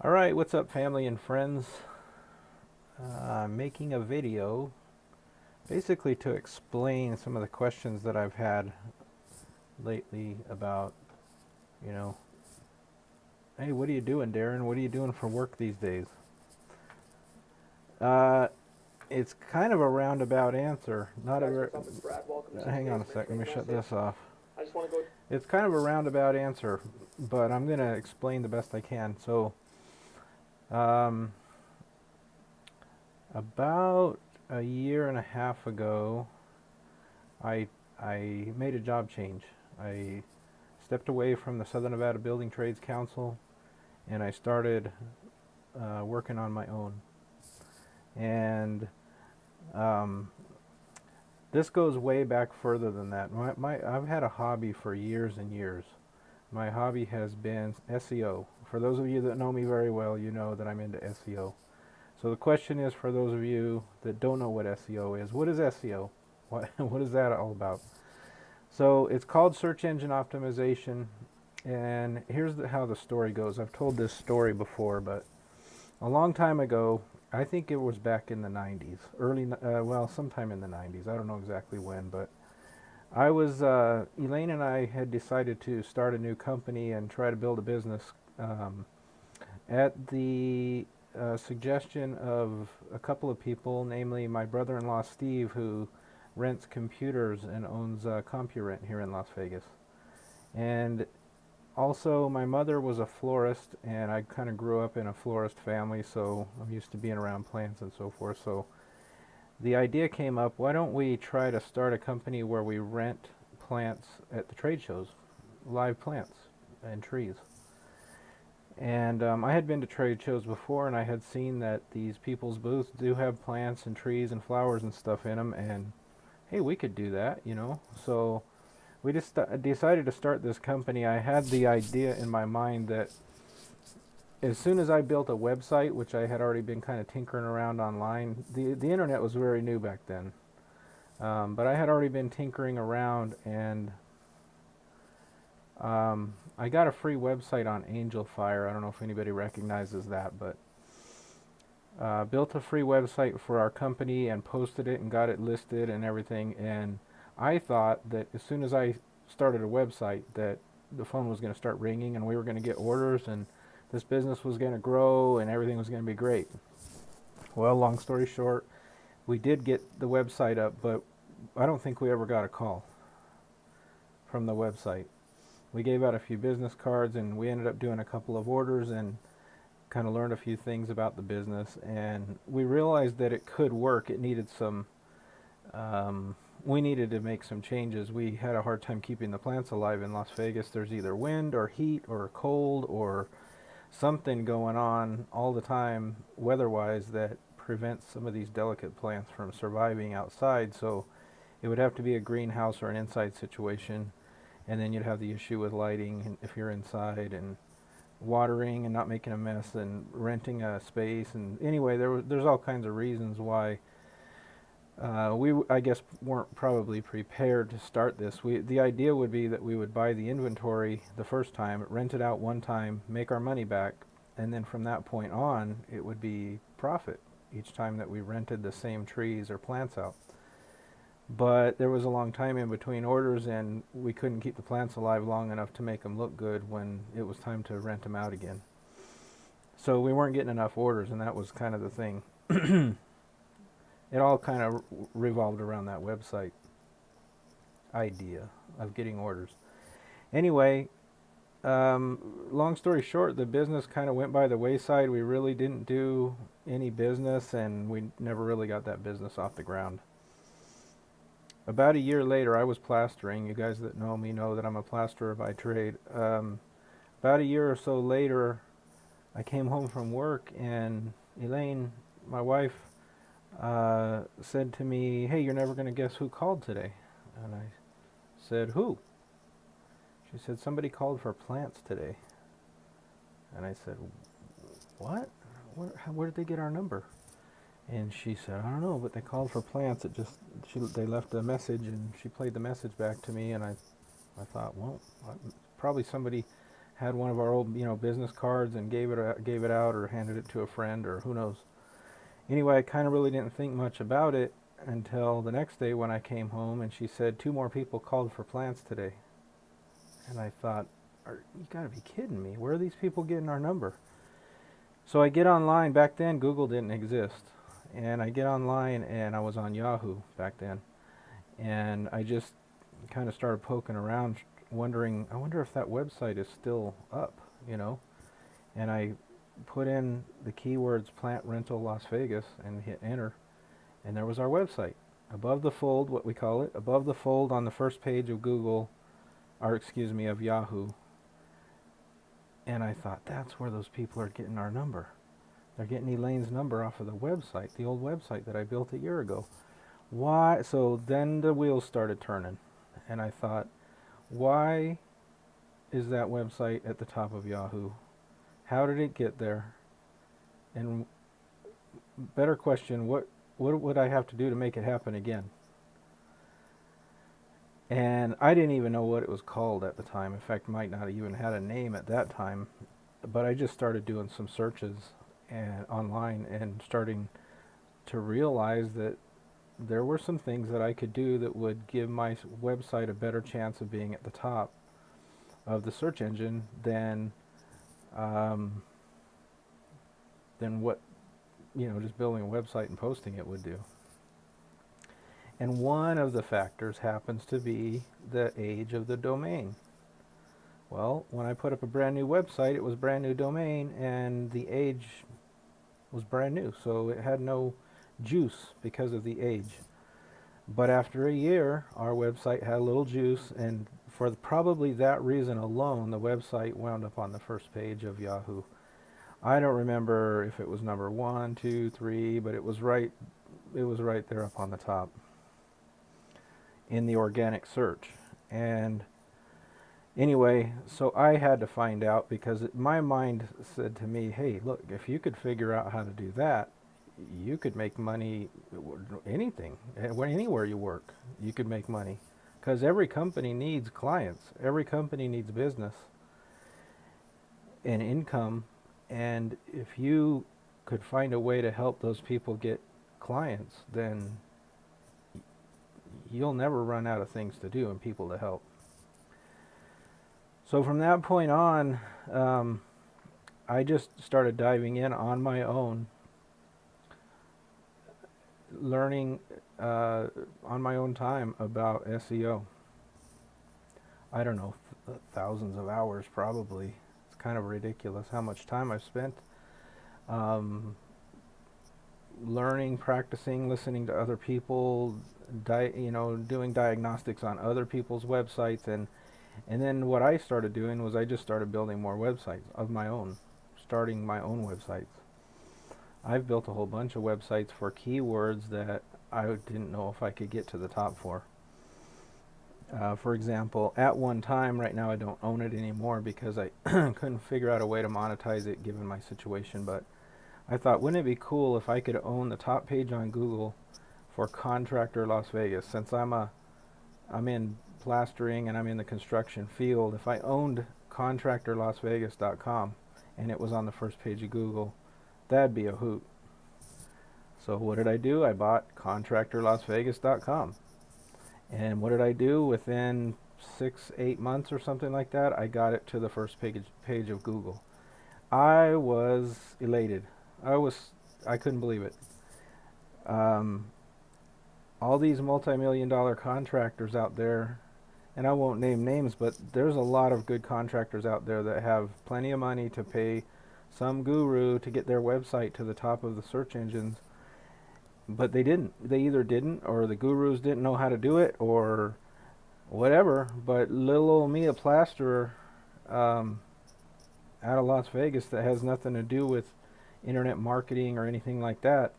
Alright, what's up family and friends? I'm making a video basically to explain some of the questions that I've had lately about, you know, hey, what are you doing, Darren? What are you doing for work these days? Uh, it's kind of a roundabout answer. Not a hang on a second, let me shut this off. I just want to go. It's kind of a roundabout answer, but I'm going to explain the best I can. So, um, about a year and a half ago, I I made a job change. I stepped away from the Southern Nevada Building Trades Council, and I started working on my own. And um, this goes way back further than that. I've had a hobby for years and years. My hobby has been SEO. For those of you that know me very well, you know that I'm into SEO. So the question is, for those of you that don't know what SEO is, what is SEO? What is that all about? So it's called search engine optimization, and here's how the story goes. I've told this story before, but a long time ago, I think it was back in the 90s, sometime in the 90s. I don't know exactly when, but Elaine and I had decided to start a new company and try to build a business at the suggestion of a couple of people, namely my brother-in-law Steve, who rents computers and owns CompuRent here in Las Vegas. And also, my mother was a florist, and I kind of grew up in a florist family, so I'm used to being around plants and so forth. So the idea came up, why don't we try to start a company where we rent plants at the trade shows, live plants and trees. And I had been to trade shows before, and I had seen that these people's booths do have plants and trees and flowers and stuff in them, and hey, we could do that, you know. So we just decided to start this company. I had the idea in my mind that as soon as I built a website, which I had already been kind of tinkering around online, the internet was very new back then. But I had already been tinkering around, and I got a free website on Angel Fire. I don't know if anybody recognizes that, but built a free website for our company and posted it and got it listed and everything. And I thought that as soon as I started a website that the phone was going to start ringing and we were going to get orders and this business was going to grow and everything was going to be great. Well, long story short, we did get the website up, but I don't think we ever got a call from the website. We gave out a few business cards and we ended up doing a couple of orders and kind of learned a few things about the business, and we realized that it could work. It needed some we needed to make some changes. We had a hard time keeping the plants alive in Las Vegas. There's either wind or heat or cold or something going on all the time weather-wise that prevents some of these delicate plants from surviving outside. So it would have to be a greenhouse or an inside situation, and then you'd have the issue with lighting if you're inside, and watering and not making a mess, and renting a space. And anyway, there's all kinds of reasons why I guess weren't probably prepared to start this. The idea would be that we would buy the inventory the first time, rent it out one time, make our money back, and then from that point on it would be profit each time that we rented the same trees or plants out. But there was a long time in between orders, and we couldn't keep the plants alive long enough to make them look good when it was time to rent them out again. So we weren't getting enough orders, and that was kind of the thing. It all kind of revolved around that website idea of getting orders. Anyway, long story short, the business kind of went by the wayside. We really didn't do any business, and we never really got that business off the ground. About a year later, I was plastering. You guys that know me know that I'm a plasterer by trade. About a year or so later, I came home from work, and Elaine, my wife, said to me, "Hey, you're never going to guess who called today." And I said, "Who?" She said, "Somebody called for plants today." And I said, "What? Where did they get our number?" And she said, "I don't know, but they called for plants. They left a message, and she played the message back to me." And I thought, well, probably somebody had one of our old, business cards and gave it out or handed it to a friend or who knows. Anyway, I kind of really didn't think much about it until the next day when I came home and she said 2 more people called for plants today. And I thought, you gotta be kidding me. Where are these people getting our number? So I get online. Back then, Google didn't exist. And I get online, and I was on Yahoo back then. And I just kind of started poking around, wondering, I wonder if that website is still up. And I put in the keywords plant rental Las Vegas and hit enter. And there was our website. Above the fold, what we call it, above the fold on the first page of of Yahoo. And I thought, that's where those people are getting our number. They're getting Elaine's number off of the website, the old website that I built a year ago. Why? So then the wheels started turning. And I thought, why is that website at the top of Yahoo? How did it get there? And better question, what would I have to do to make it happen again? And I didn't even know what it was called at the time. In fact, might not have even had a name at that time. But I just started doing some searches online and starting to realize that there were some things that I could do that would give my website a better chance of being at the top of the search engine than what just building a website and posting it would do. And one of the factors happens to be the age of the domain. Well, when I put up a brand new website, it was brand new domain, and the age was brand new, so it had no juice because of the age. But after a year, our website had a little juice, and for probably that reason alone, the website wound up on the first page of Yahoo. I don't remember if it was number 1, 2, 3, but it was right there up on the top in the organic search. And anyway, so I had to find out, because my mind said to me, hey, look, if you could figure out how to do that, you could make money. Anything, anywhere you work, you could make money, because every company needs clients, every company needs business and income. And if you could find a way to help those people get clients, then you'll never run out of things to do and people to help. So from that point on, I just started diving in on my own, learning on my own time about SEO. I don't know, thousands of hours probably. It's kind of ridiculous how much time I've spent learning, practicing, listening to other people, doing diagnostics on other people's websites, and then what I started doing was I just started building more websites of my own, starting my own websites. I've built a whole bunch of websites for keywords that I didn't know if I could get to the top for. For example, at one time, right now I don't own it anymore because I couldn't figure out a way to monetize it given my situation, but I thought, wouldn't it be cool if I could own the top page on Google for Contractor Las Vegas? Since I'm in plastering and I'm in the construction field, if I owned contractorlasvegas.com and it was on the first page of Google, that'd be a hoot. So what did I do? I bought contractorlasvegas.com. And what did I do? Within 6-8 months or something like that, I got it to the first page of Google. I was elated. I couldn't believe it. All these multi-million-dollar contractors out there, and I won't name names, but there's a lot of good contractors out there that have plenty of money to pay some guru to get their website to the top of the search engines, but they didn't. They either didn't, or the gurus didn't know how to do it, or whatever. But little old me, a plasterer out of Las Vegas that has nothing to do with internet marketing or anything like that,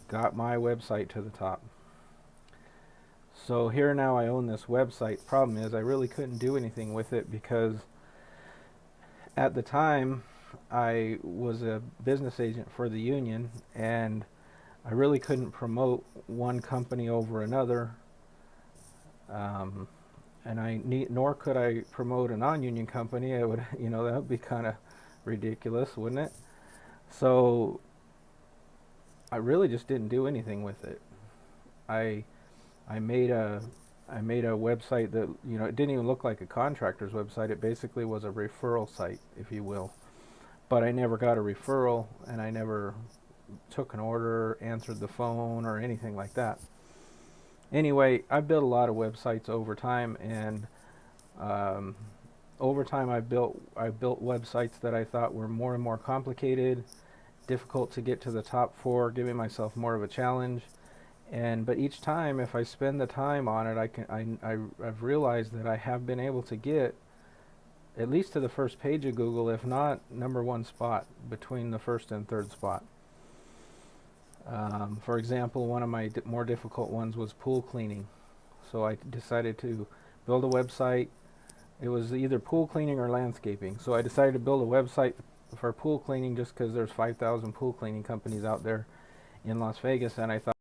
got my website to the top. So here now I own this website. Problem is I really couldn't do anything with it because at the time I was a business agent for the union, and I really couldn't promote one company over another. nor could I promote a non-union company. I would, that would be kind of ridiculous, wouldn't it? So I really just didn't do anything with it. I I made a I made a website that, it didn't even look like a contractor's website. It basically was a referral site, if you will. But I never got a referral, and I never took an order, answered the phone, or anything like that. Anyway, I built a lot of websites over time, and um, over time I built websites that I thought were more and more complicated, difficult to get to the top for, giving myself more of a challenge. But each time, if I spend the time on it, I've realized that I have been able to get at least to the first page of Google, if not number one spot, between the first and third spot. For example, one of my more difficult ones was pool cleaning. So I decided to build a website. It was either pool cleaning or landscaping. So I decided to build a website for pool cleaning just because there's 5,000 pool cleaning companies out there in Las Vegas, and I thought